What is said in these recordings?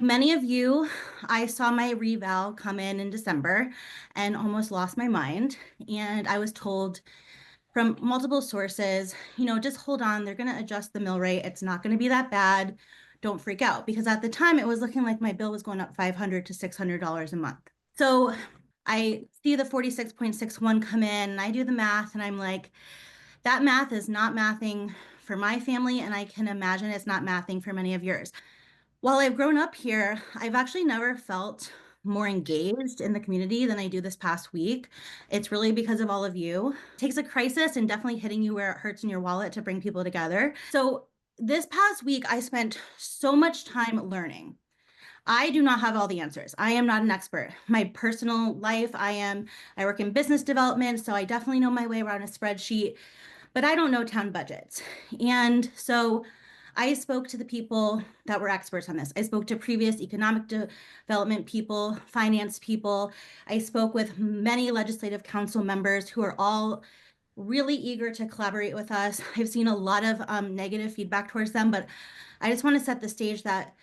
Many of you, I saw my reval come in December and almost lost my mind. And I was told from multiple sources, just hold on, they're going to adjust the mill rate. It's not going to be that bad. Don't freak out. Because at the time, it was looking like my bill was going up $500 to $600 a month. So I see the 46.61 come in, and I do the math, and I'm like, that math is not mathing for my family, and I can imagine it's not mathing for many of yours. While I've grown up here, I've actually never felt more engaged in the community than I do this past week. It's really because of all of you. It takes a crisis and definitely hitting you where it hurts in your wallet to bring people together. So this past week, I spent so much time learning. I do not have all the answers. I am not an expert. My personal life, I work in business development, so I definitely know my way around a spreadsheet, but I don't know town budgets. And so I spoke to the people that were experts on this. I spoke to previous economic development people, finance people. I spoke with many legislative council members who are all really eager to collaborate with us. I've seen a lot of negative feedback towards them, but I just want to set the stage that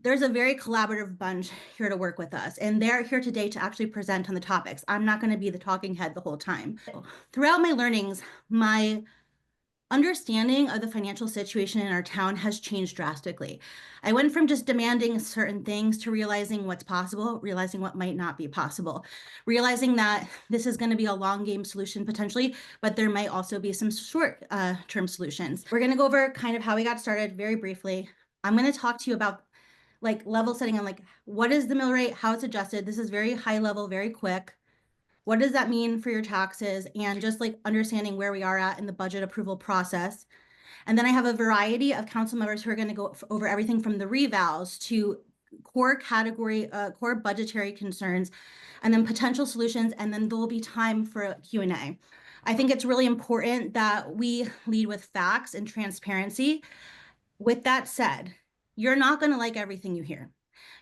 there's a very collaborative bunch here to work with us, and they're here today to actually present on the topics. I'm not going to be the talking head the whole time. Throughout my learnings, my understanding of the financial situation in our town has changed drastically. I went from just demanding certain things to realizing what's possible, realizing what might not be possible, realizing that this is going to be a long game solution potentially, but there might also be some short term solutions. We're going to go over kind of how we got started very briefly. I'm going to talk to you about level setting on what is the mill rate, how it's adjusted. This is very high level, very quick. What does that mean for your taxes? And just understanding where we are at in the budget approval process. And then I have a variety of council members who are going to go over everything from the revals to core budgetary concerns, and then potential solutions. And then there'll be time for a Q&A. I think it's really important that we lead with facts and transparency. With that said, you're not going to like everything you hear.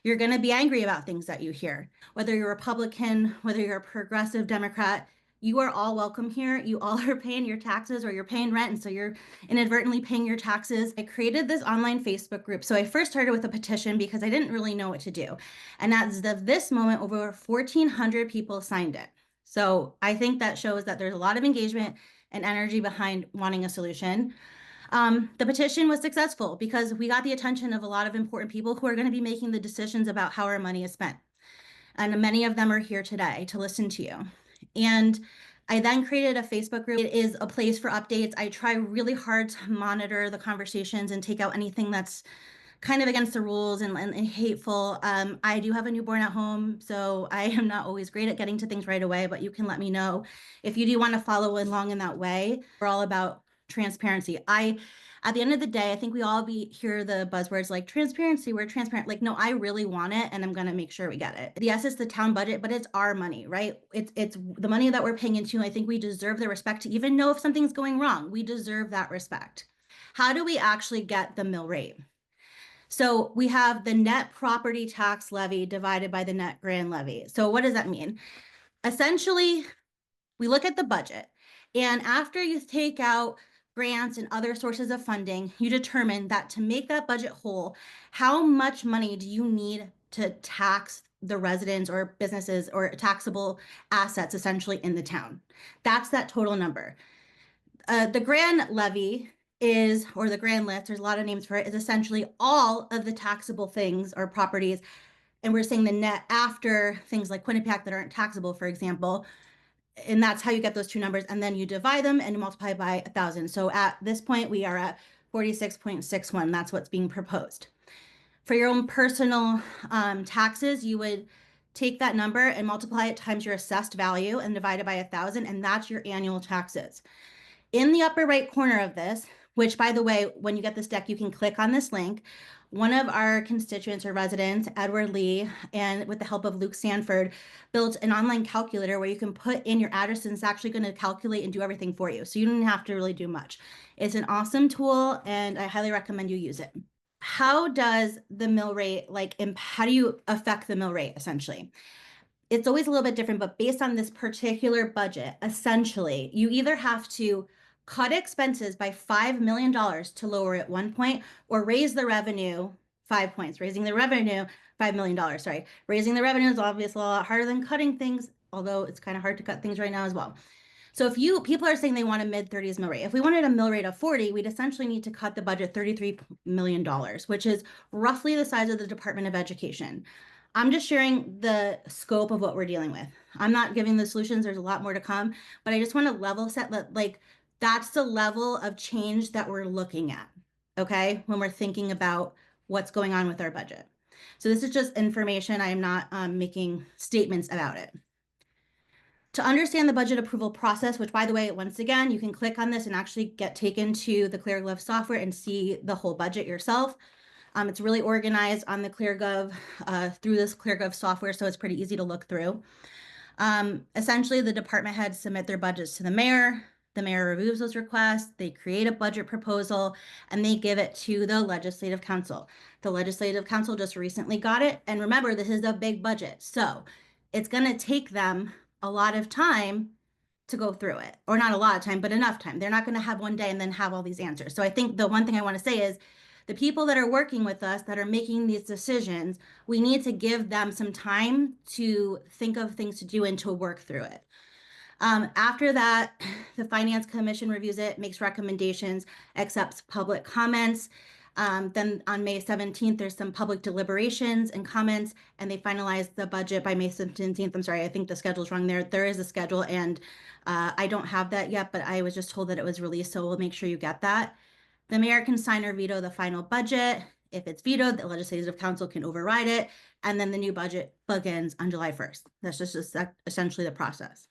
You're going to be angry about things that you hear. Whether you're a Republican, whether you're a progressive Democrat, you are all welcome here. You all are paying your taxes or you're paying rent, and so you're inadvertently paying your taxes. I created this online Facebook group. So I first started with a petition because I didn't really know what to do. And as of this moment, over 1,400 people signed it. So I think that shows that there's a lot of engagement and energy behind wanting a solution. The petition was successful because we got the attention of a lot of important people who are going to be making the decisions about how our money is spent. And many of them are here today to listen to you. And I then created a Facebook group. It is a place for updates. I try really hard to monitor the conversations and take out anything that's kind of against the rules and hateful. I do have a newborn at home, so I am not always great at getting to things right away, but you can let me know if you do want to follow along in that way. We're all about transparency. At the end of the day, I think we all hear the buzzwords like transparency, we're transparent. No, I really want it, and I'm going to make sure we get it. Yes, it's the town budget, but it's our money, right? It's the money that we're paying into. I think we deserve the respect to even know if something's going wrong. We deserve that respect. How do we actually get the mill rate? So we have the net property tax levy divided by the net grand levy. So what does that mean? Essentially, we look at the budget, and after you take out grants and other sources of funding, you determine that to make that budget whole, how much money do you need to tax the residents or businesses or taxable assets essentially in the town? That's that total number. The grand levy is, or the grand list, there's a lot of names for it, is essentially all of the taxable things or properties. And we're saying the net after things like Quinnipiac that aren't taxable, for example. And that's how you get those two numbers. And then you divide them and you multiply by 1,000. So at this point, we are at 46.61. That's what's being proposed. For your own personal taxes, you would take that number and multiply it times your assessed value and divide it by 1,000. And that's your annual taxes. In the upper right corner of this, which by the way, when you get this deck, you can click on this link. One of our constituents or residents, Edward Lee, and with the help of Luke Sanford, built an online calculator where you can put in your address and it's actually going to calculate and do everything for you. So you don't have to really do much. It's an awesome tool and I highly recommend you use it. How does the mill rate, how do you affect the mill rate essentially? It's always a little bit different, but based on this particular budget, essentially, you either have to cut expenses by $5 million to lower at one point, or raise the revenue 5 points. Raising the revenue, $5 million, sorry. Raising the revenue is obviously a lot harder than cutting things, although it's kind of hard to cut things right now as well. So if people are saying they want a mid-30s mill rate. If we wanted a mill rate of 40, we'd essentially need to cut the budget $33 million, which is roughly the size of the Department of Education. I'm just sharing the scope of what we're dealing with. I'm not giving the solutions. There's a lot more to come, but I just want to level set that, like, that's the level of change that we're looking at, okay, when we're thinking about what's going on with our budget. So this is just information. I am not making statements about it. To understand the budget approval process, which, by the way, once again, you can click on this and actually get taken to the ClearGov software and see the whole budget yourself. It's really organized on the ClearGov through this ClearGov software, so it's pretty easy to look through. Essentially, the department heads submit their budgets to the mayor. The mayor reviews those requests, they create a budget proposal, and they give it to the legislative council. The legislative council just recently got it. And remember, this is a big budget. So it's going to take them a lot of time to go through it, or not a lot of time, but enough time. They're not going to have one day and then have all these answers. So I think the one thing I want to say is the people that are working with us that are making these decisions, we need to give them some time to think of things to do and to work through it. After that, the Finance Commission reviews it, makes recommendations, accepts public comments. Then on May 17th, there's some public deliberations and comments, and they finalize the budget by May 17th. I'm sorry, I think the schedule's wrong there. There is a schedule, and I don't have that yet, but I was just told that it was released, so we'll make sure you get that. The mayor can sign or veto the final budget. If it's vetoed, the legislative council can override it, and then the new budget begins on July 1st. That's just essentially the process.